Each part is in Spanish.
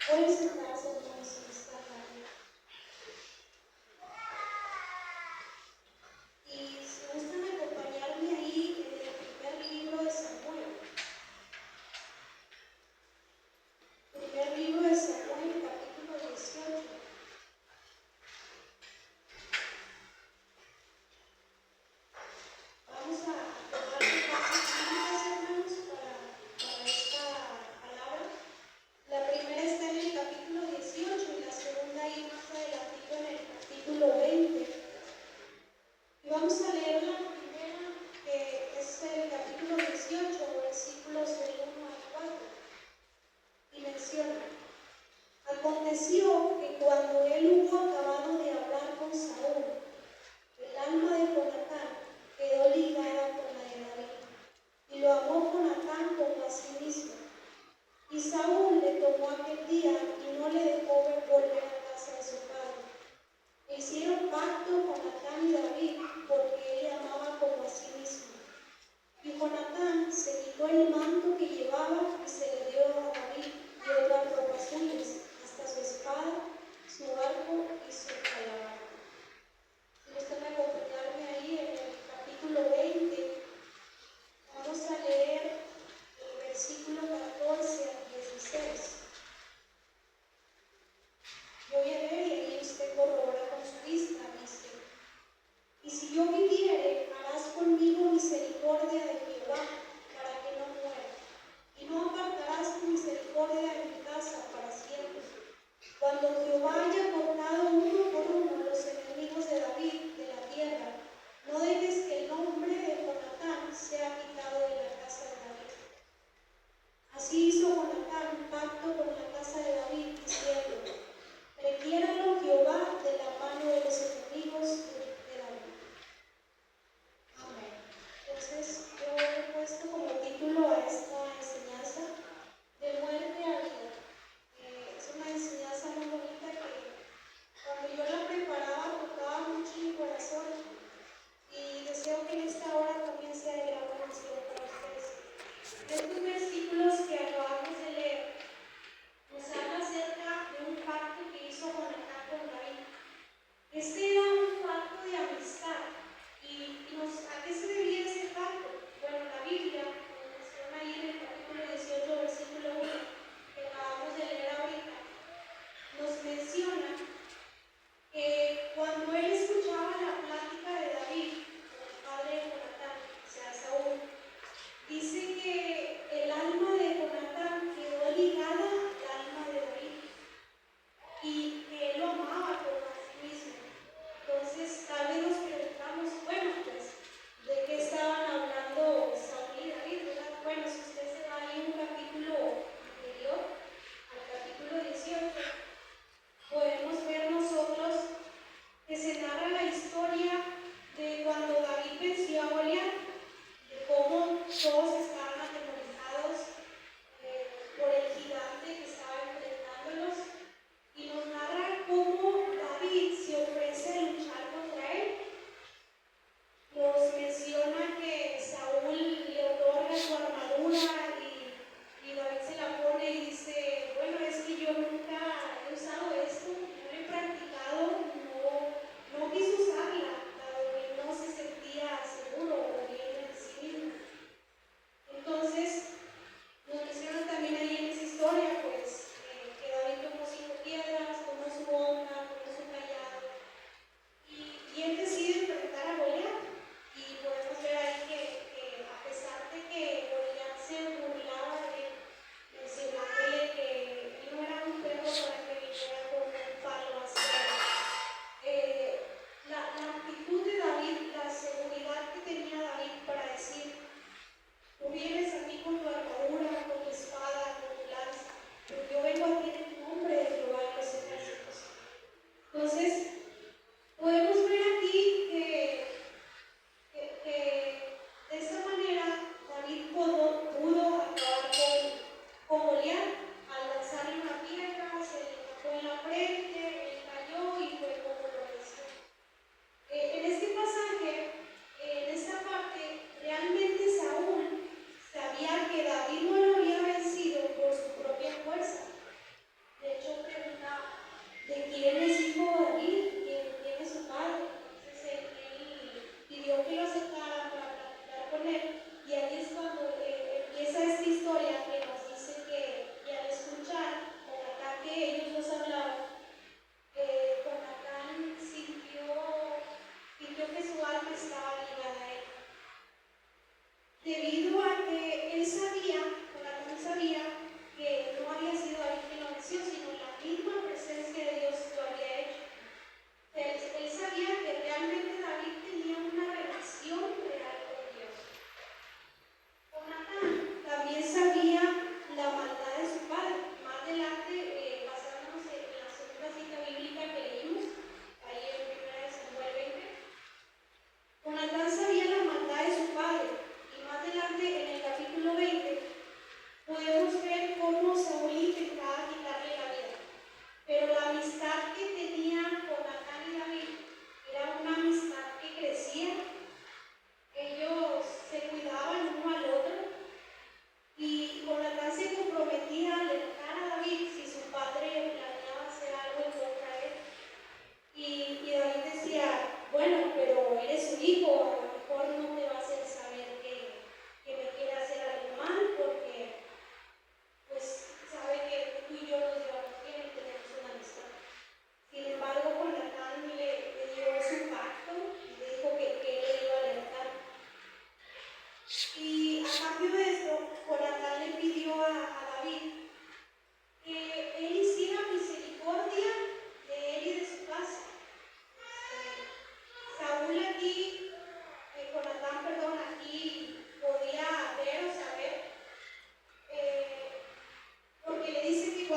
Pueden sentarse entonces esta tarde. Y si gustan acompañarme ahí en el primer libro de Samuel. Primer libro de Samuel, capítulo 18. Vamos a tomar clases bíblicas, hermanos, para esta palabra. La primera está en el capítulo 18 y la segunda ahí más adelantito en el capítulo 20. Y vamos a leer la primera, que es el capítulo 18, versículos del 1 al 4. Y menciona: Aconteció que cuando él hubo acabado de hablar con Saúl, el alma de Jonatán quedó ligada con la de David, y lo amó Jonatán como a sí mismo. Y Saúl le tomó aquel día y no le dejó volver a casa de su padre. E hicieron pacto Jonatán y David, porque él le amaba como a sí mismo. Y Jonatán se quitó el manto que llevaba y se le dio a David y otras ropas suyas, hasta su espada, su arco y su calabaza. Si gustan acompañarme ahí en el capítulo 20, vamos a leer el versículo 14 al 16. Yo voy a leer y ahí usted corrobora con su vista, dice: Y si yo viviere, harás conmigo misericordia de Jehová, para que no muera, y no apartarás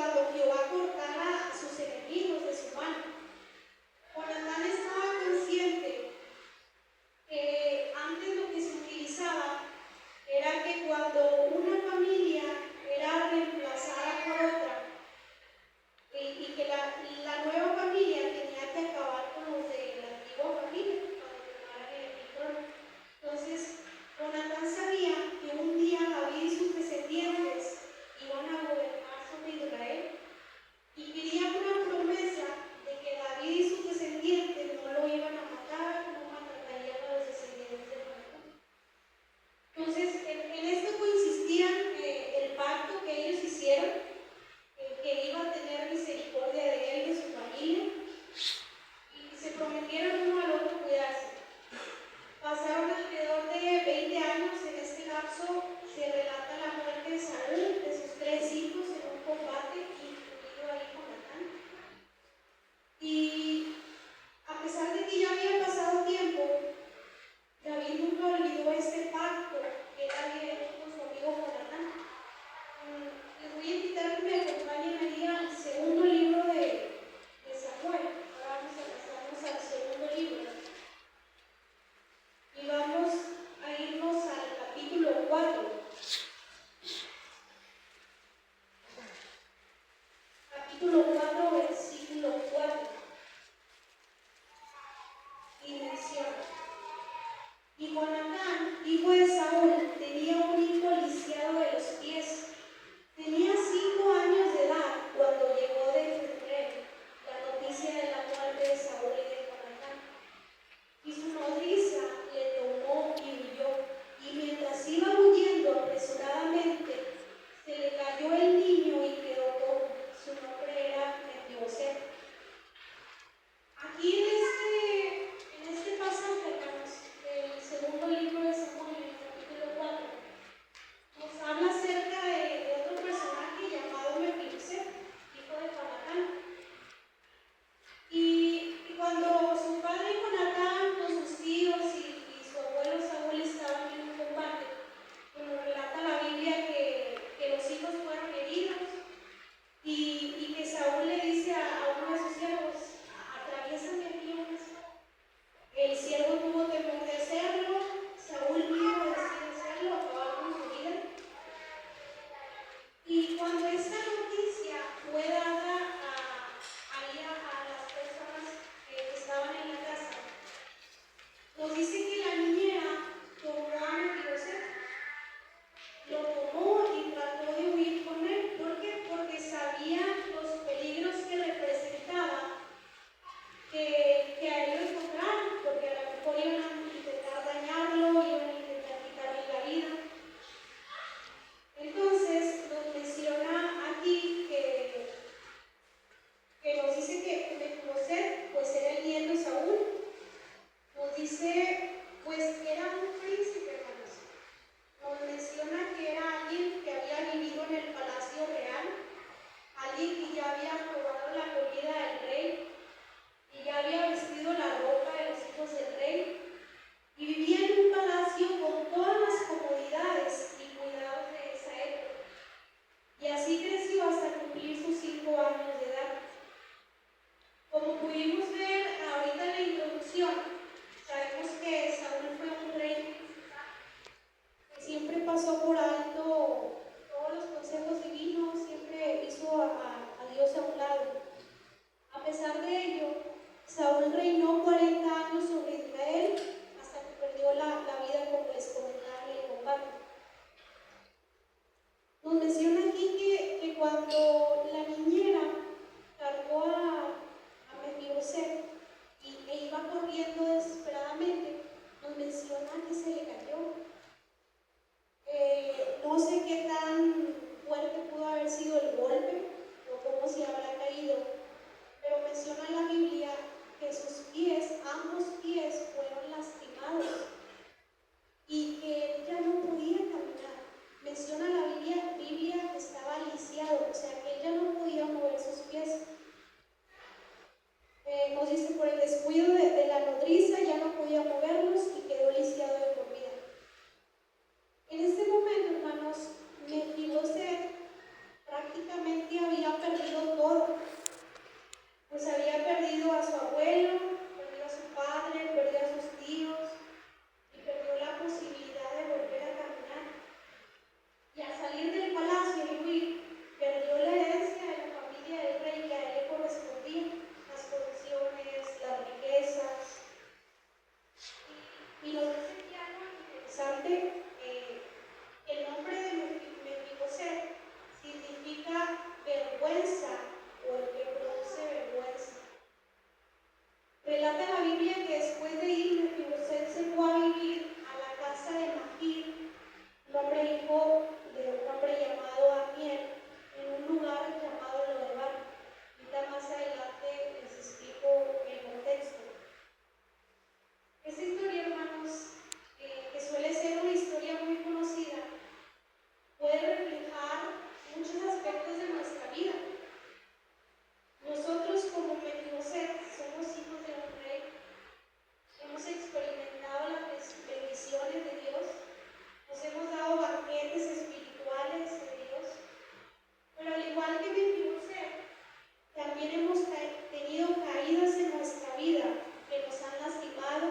cuando Jehová cortara a sus enemigos de su mano. Jonatán estaba consciente que antes lo que se utilizaba era que cuando una familia era reemplazada por otra y que la nueva familia tenía que acabar con los de la antigua familia cuando tomaran el trono. Entonces, Jonatán sabía que un día David y sus descendientes iban a gobernar sobre Israel y quería una promesa de que David y sus descendientes no lo iban a matar, no matarían a los descendientes de Jonatán. Entonces, en esto consistía el pacto que ellos hicieron, que iba a tener misericordia de él y de su familia, y se prometieron uno al otro cuidarse. Pasaron alrededor de 20 años. En este lapso se relata la muerte de Saúl, de sus 3 hijos en un combate, incluido ahí Jonatán. Y a pesar de que ya había pasado tiempo, David nunca olvidó este pacto que él había hecho con su amigo Jonatán. Les voy a invitar a que me acompañen ahí al segundo libro de Samuel. Ahora vamos a pasarnos al segundo libro. Y vamos a irnos al capítulo 4. Capítulo 4, versículo 4. Y menciona: y Jonatán, hijo de Saúl, tenía un hijo lisiado de los pies. Tenía 5 años de edad cuando llegó de Jezreel la noticia de la muerte de Saúl y de Jonatán. Y su nodriza le tomó y huyó, y mientras iba huyendo apresuradamente, se le cayó el niño y quedó cojo. Su nombre era Mefiboset. Aquí en este pasaje, hermanos, del segundo libro de Samuel, en el capítulo 4, nos habla acerca de otro personaje llamado Mefiboset, hijo de Jonatán. Y cuando su padre Jonatán con sus tíos y su abuelo Saúl estaban en un combate, como relata la Biblia que los hijos fueron heridos y que Saúl le dice a uno de sus siervos: atraviésame aquí una espada. El siervo tuvo temor de hacerlo, Saúl mismo decide hacerlo, acabar con su vida. Y cuando esta noticia fue dada a las personas que estaban en la casa, nos dice que la niñera tomó a Mefiboset, lo tomó y trató de huir con él. ¿Por qué? Porque sabía los peligros que representaba que a él lo encontraran, porque a lo mejor iban a intentar dañarlo, iban a intentar quitarle la vida. Entonces nos menciona aquí que nos dice que Mefiboset pues era el nieto de Saúl. Nos dice pues era un príncipe, hermanos. Nos menciona que era alguien que había vivido en el palacio real, alguien que ya había probado la comida del rey y ya había vestido la ropa de los hijos del rey y vivía en un palacio con todas las comodidades y cuidados de esa época. Y así creció hasta cumplir sus 5 años de edad. Como pudimos ver ahorita en la introducción, sabemos que Saúl fue un rey que siempre pasó por alto todos los consejos divinos, siempre hizo a Dios a un lado. A pesar de ello, Saúl reinó 40 años sobre Israel hasta que perdió la vida, como les comentaba, en el combate. Nos menciona aquí que cuando la niñera cargó a Mefiboset e iba corriendo desesperadamente, nos menciona que se le cayó. No sé qué tan fuerte pudo haber sido el golpe o cómo se habrá caído, pero menciona igual que Mefiboset, también hemos tenido caídas en nuestra vida que nos han lastimado,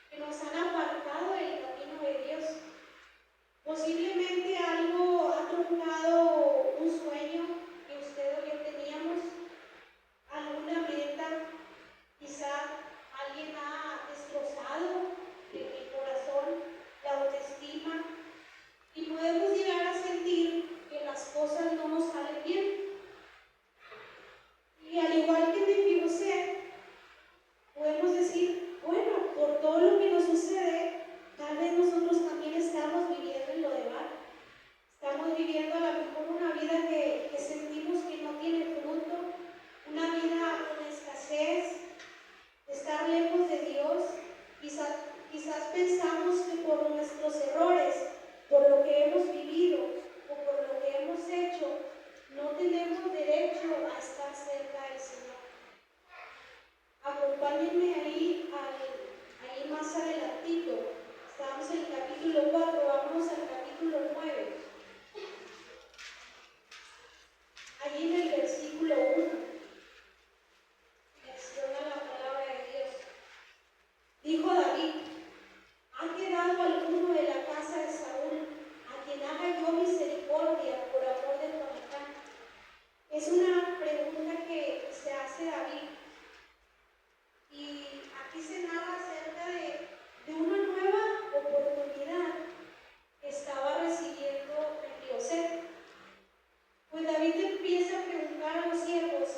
que nos han apartado del camino de Dios. Posiblemente algo ha truncado un sueño que usted o yo teníamos, alguna meta, quizá alguien ha destrozado el corazón, la autoestima, y podemos llegar a sentir que las cosas no nos salen bien. Y al igual que Mefiboset, podemos decir, bueno, por todo lo que nos sucede, tal vez nosotros también estamos viviendo en lo de Bar. Estamos viviendo a lo mejor una vida que sentimos que no tiene fruto, una vida con escasez, de estar lejos de Dios. Quizás pensamos que por nuestros errores, por lo que hemos vivido o por lo que hemos hecho, no tenemos derecho a estar cerca del Señor. Acompáñenme ahí más adelantito. Estamos en el capítulo 4, vamos al capítulo 9. Allí en el versículo 1 menciona la palabra de Dios. Dijo David: ¿ha quedado alguno de la casa de Saúl a quien haga yo misericordia por amor de Jonatán? Es una pregunta que se hace David. Y aquí se narra acerca de una nueva oportunidad que estaba recibiendo Mefiboset. Pues David empieza a preguntar a los siervos: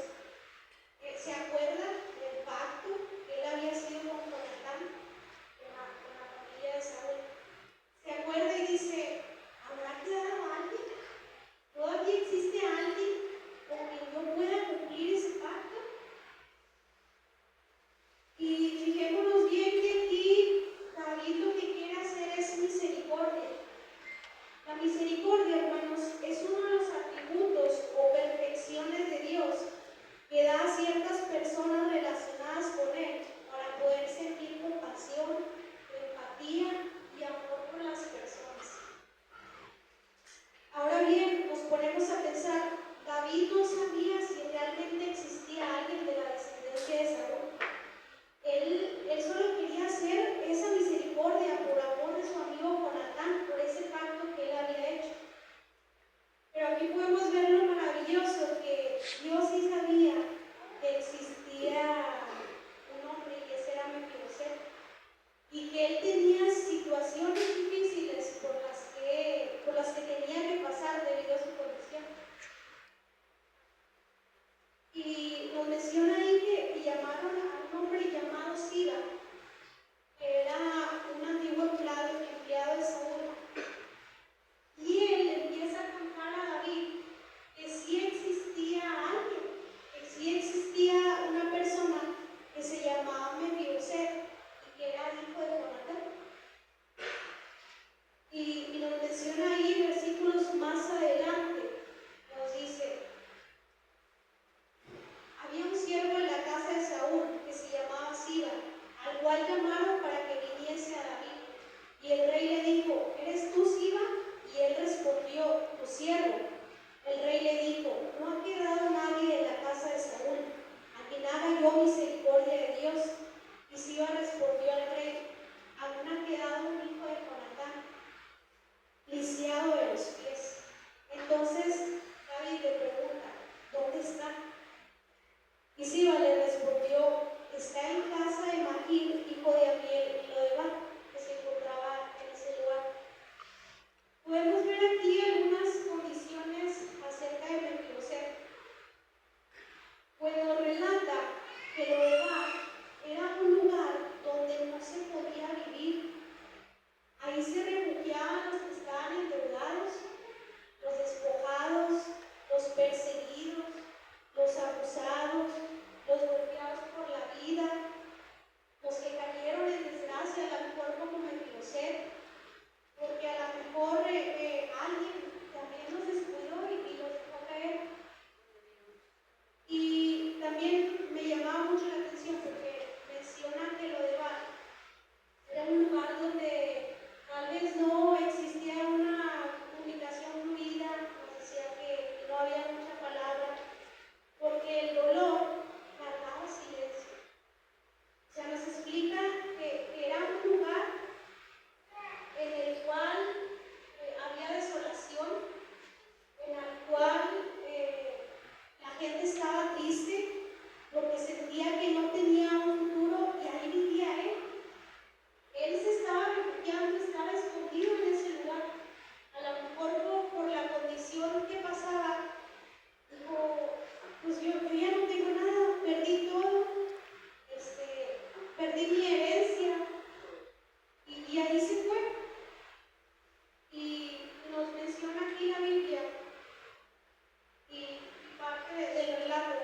del relato.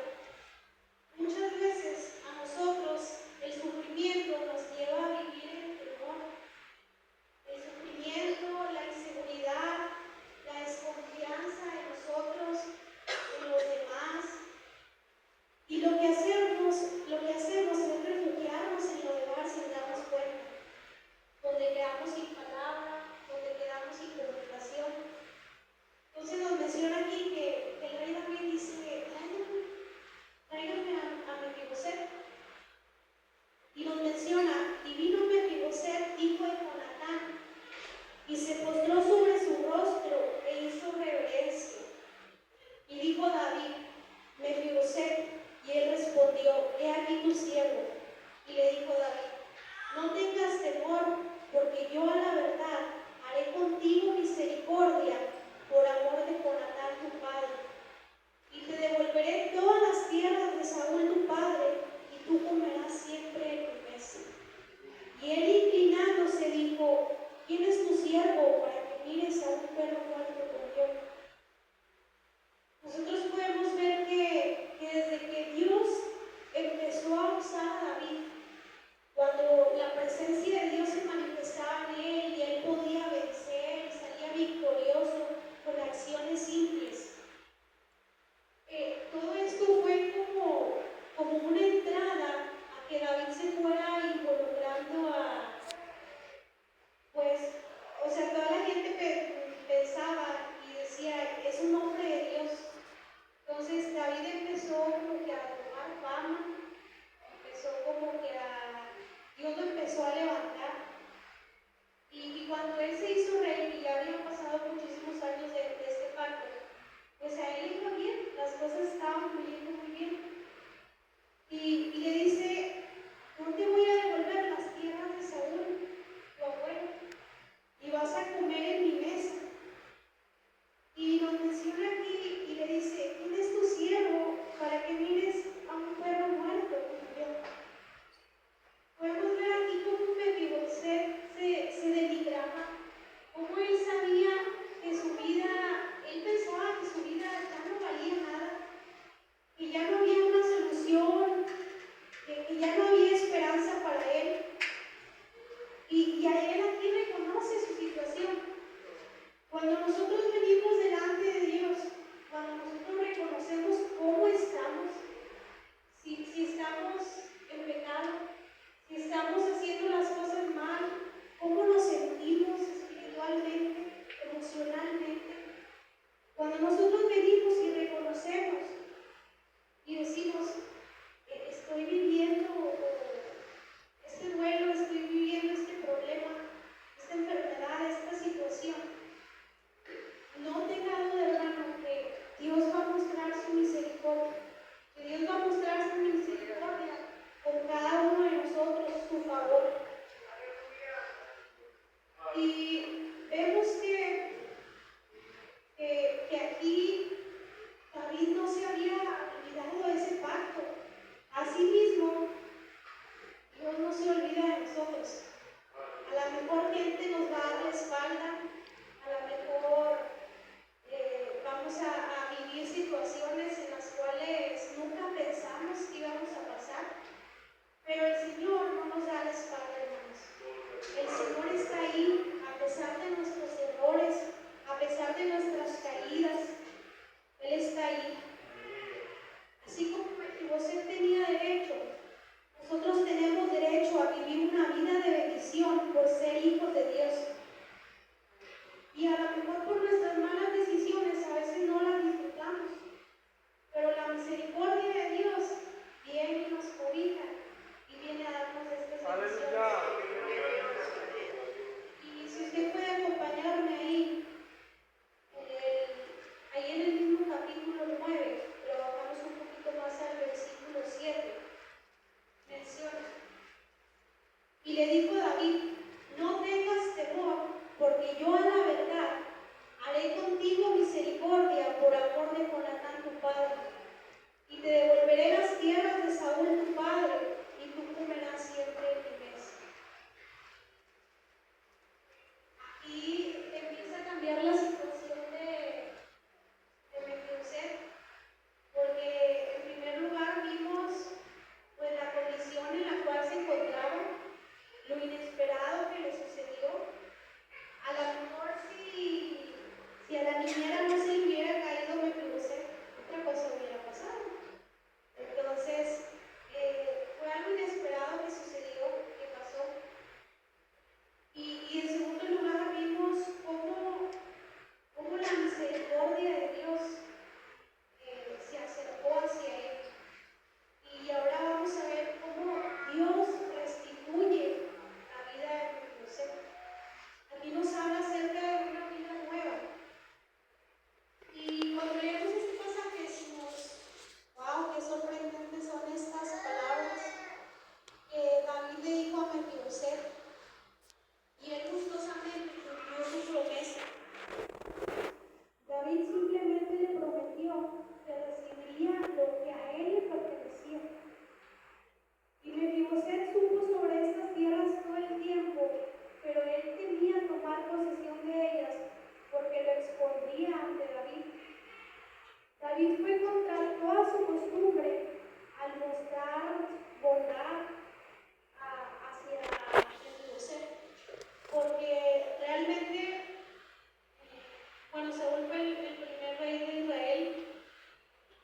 Muchas veces a nosotros el sufrimiento nos lleva a vivir en temor. El sufrimiento, la inseguridad, la desconfianza en nosotros, en los demás. Y lo que hacemos es refugiarnos en lo demás sin darnos cuenta, donde quedamos sin palabra, donde quedamos sin comunicación. Entonces nos menciona aquí que el rey David dice, tráigame a Mefiboset. Y nos menciona, y vino Mefiboset, hijo de Jonatán, y se postró sobre su rostro e hizo reverencia. Y dijo David, Mefiboset, y él respondió, he aquí tu siervo. Y le dijo David, no tengas temor, porque yo a la verdad haré contigo misericordia por amor de Jonatán tu padre. Y te devolveré todas las tierras de Saúl tu padre, y tú comerás siempre en mi mesa. Y él inclinándose dijo, ¿quién es tu siervo para que mires a un perro muerto con yo? Nosotros podemos ver que desde que Dios empezó a usar a David, cuando la presencia de Dios se manifestaba en él y él podía vencer y salía victorioso con acciones simples, todo esto fue como una entrada a que David se fuera involucrando pues, o sea, toda la gente pensaba y decía, es un hombre de Dios. Entonces David empezó como que a tomar fama, empezó como que Dios lo empezó a levantar. Y cuando él se hizo rey, y ya habían pasado muchísimos años de este pacto, pues a él le iba bien, las cosas estaban fluyendo muy bien. Y le dice, no te voy a devolver las tierras de Saúl, tu abuelo, y vas a comer en mi mesa. Y nos menciona aquí y le dice, ¿quién es tu siervo para que mires a un perro muerto como yo? Podemos ver aquí cómo Mefiboset se denigraba, cómo él sabía que su vida, él pensaba que su vida ya no valía nada, que ya no había una solución, que ya no había esperanza para él. Y a él aquí reconoce su situación. Cuando nosotros venimos delante de Dios, cuando nosotros reconocemos cómo estamos, si estamos en pecado, si estamos haciendo las cosas mal, cómo nos sentimos espiritualmente, emocionalmente, cuando nosotros venimos y reconocemos y decimos, estoy viviendo este duelo, estoy viviendo este problema, esta enfermedad, esta situación, no tenga duda, hermano, que Dios va a mostrar su misericordia, que Dios va a mostrar su misericordia con cada uno de nosotros, su favor. Y vemos que aquí David no se había olvidado de ese pacto. Asimismo, Dios no se olvida de nosotros. A lo mejor gente nos va a dar la espalda, a lo mejor vamos a vivir situaciones en las cuales nunca pensamos que íbamos a pasar, pero el Señor no nos da la espalda, hermanos. El Señor está ahí a pesar de nuestros errores, a pesar de nuestras caídas. Él está ahí. Así como Mefiboset tenía derecho, nosotros tenemos derecho a vivir contra toda su costumbre al mostrar bondad hacia José, porque realmente cuando Saúl fue el primer rey de Israel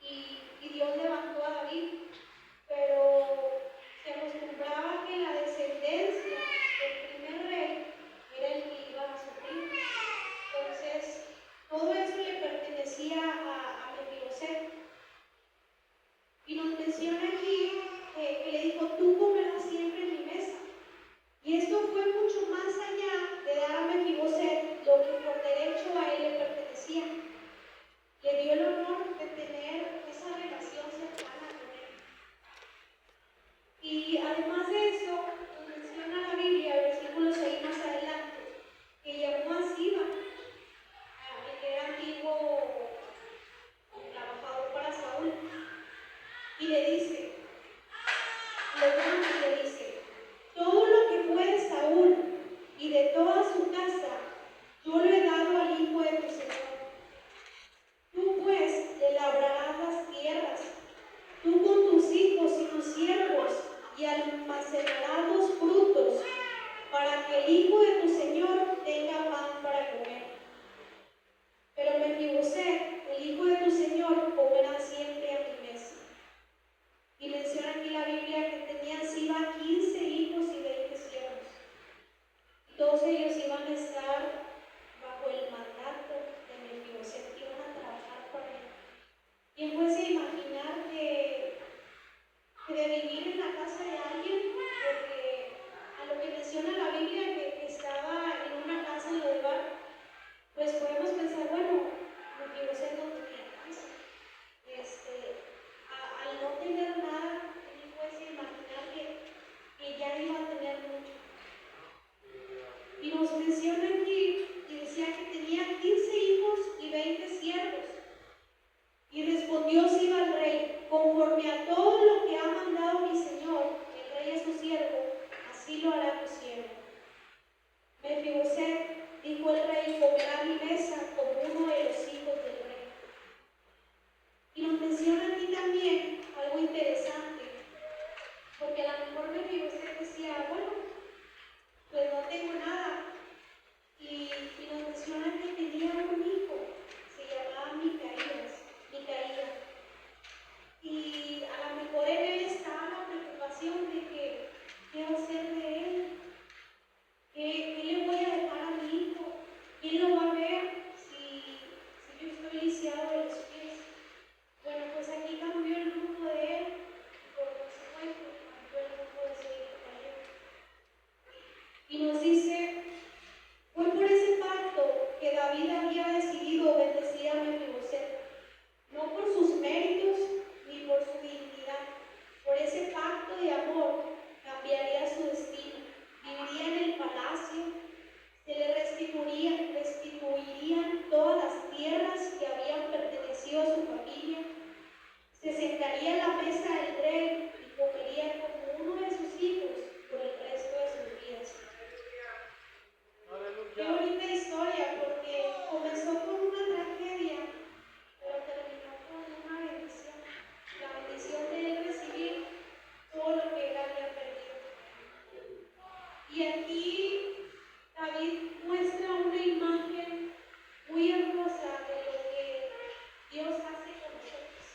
y Dios levantó a David, pero se acostumbraba que la descendencia del primer rey era el que iba a sufrir. Entonces, todo eso le pertenecía a Mefiboset. Y nos menciona aquí que le dijo, tú comerás siempre en mi mesa. Y esto fue mucho más allá de dar a Mefiboset lo que por derecho a él le pertenecía. Le dio el honor de tener esa relación cercana con él. Y además de eso, nos menciona la Biblia, versículos ahí más adelante, que llamó a Siba, el que era antiguo trabajador para Saúl, y le dice, todo lo que fue de Saúl y de toda su casa, yo lo he dado al hijo de tu Señor. Tú pues le labrarás las tierras, tú con tus hijos y tus siervos, y almacenarás los frutos, para que el hijo de tu Señor tenga pan para comer. Pero Mefiboset, el hijo de tu Señor, comerá siempre a mi mesa. Y menciona aquí la Biblia que tenía Siba 15 hijos y 20 siervos. Y todos ellos iban a estar bajo el mandato de Mefiboset, iban a trabajar para él. ¿Quién puede imaginar que de vivir en la casa de alguien? Porque a lo que menciona la Biblia que estaba en una casa en Lodebar, pues podemos pensar, bueno, Mefiboset no tenía casa. Al no tener nada, ¿quién puede imaginar que ya iba a tener mucho? Y nos menciona aquí y decía que tenía 15 hijos y 20 siervos. Y respondió Siba al rey, conforme a todo lo que ha mandado mi señor, el rey a su siervo, así lo hará tu siervo. Mefiboset, dijo el rey, comerá a mi mesa como uno de los hijos del rey. Y nos menciona aquí también algo interesante, porque a lo mejor Mefiboset decía, bueno, pues no tengo nada. Y nos menciona que tenía un hijo, se llamaba Micaías. Y a lo mejor en él estaba la preocupación de que, ¿qué va a hacer de él? ¿Qué le voy a dejar a mi hijo? ¿Quién lo va a ver si yo estoy lisiado de los pies? Bueno, pues aquí cambió el rumbo de él y por consecuencia cambió el rumbo de su hijo también. Y nos dice, fue por ese pacto que David había decidido bendecir a Mefiboset, no por sus méritos ni por su dignidad. Por ese pacto de amor cambiaría su destino. Viviría en el palacio, se le restituirían todas las tierras que habían pertenecido a su familia, se sentaría en la mesa del rey y comería como uno de sus hijos por el resto de sus vidas. Qué bonita historia, porque comenzó con una tragedia, pero terminó con una bendición. La bendición de él recibir todo lo que él había perdido. Y aquí David muestra una imagen muy hermosa de lo que Dios hace con nosotros.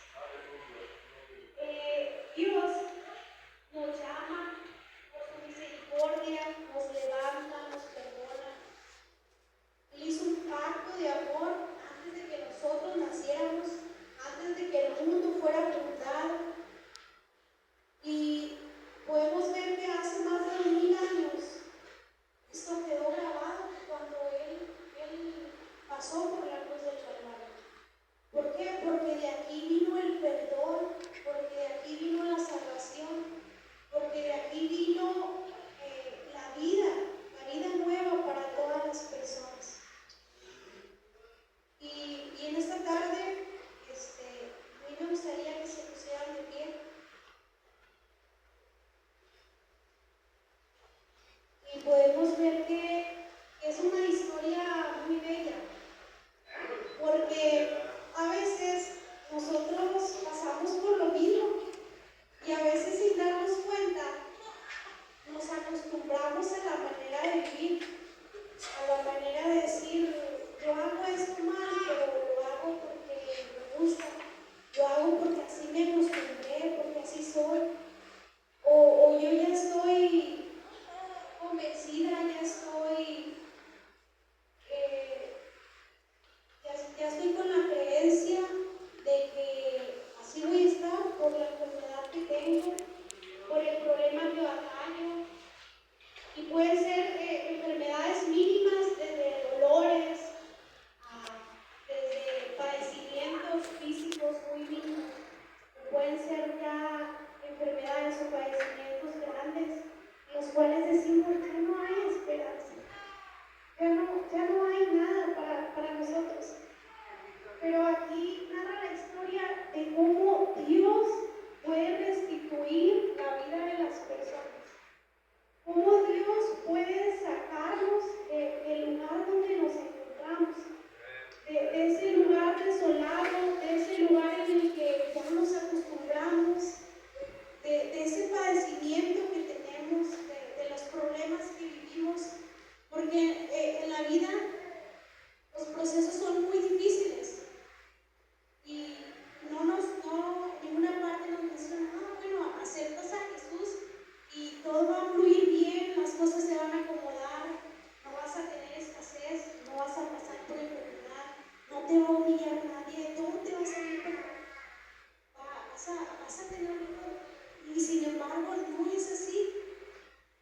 vas a tener un hijo. Y sin embargo, no es así.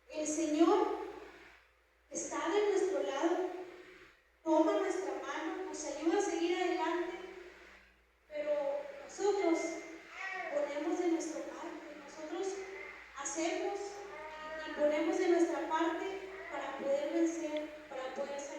El Señor está de nuestro lado, toma nuestra mano, nos ayuda a seguir adelante, pero nosotros ponemos de nuestra parte, nosotros hacemos y ponemos de nuestra parte para poder vencer, para poder salir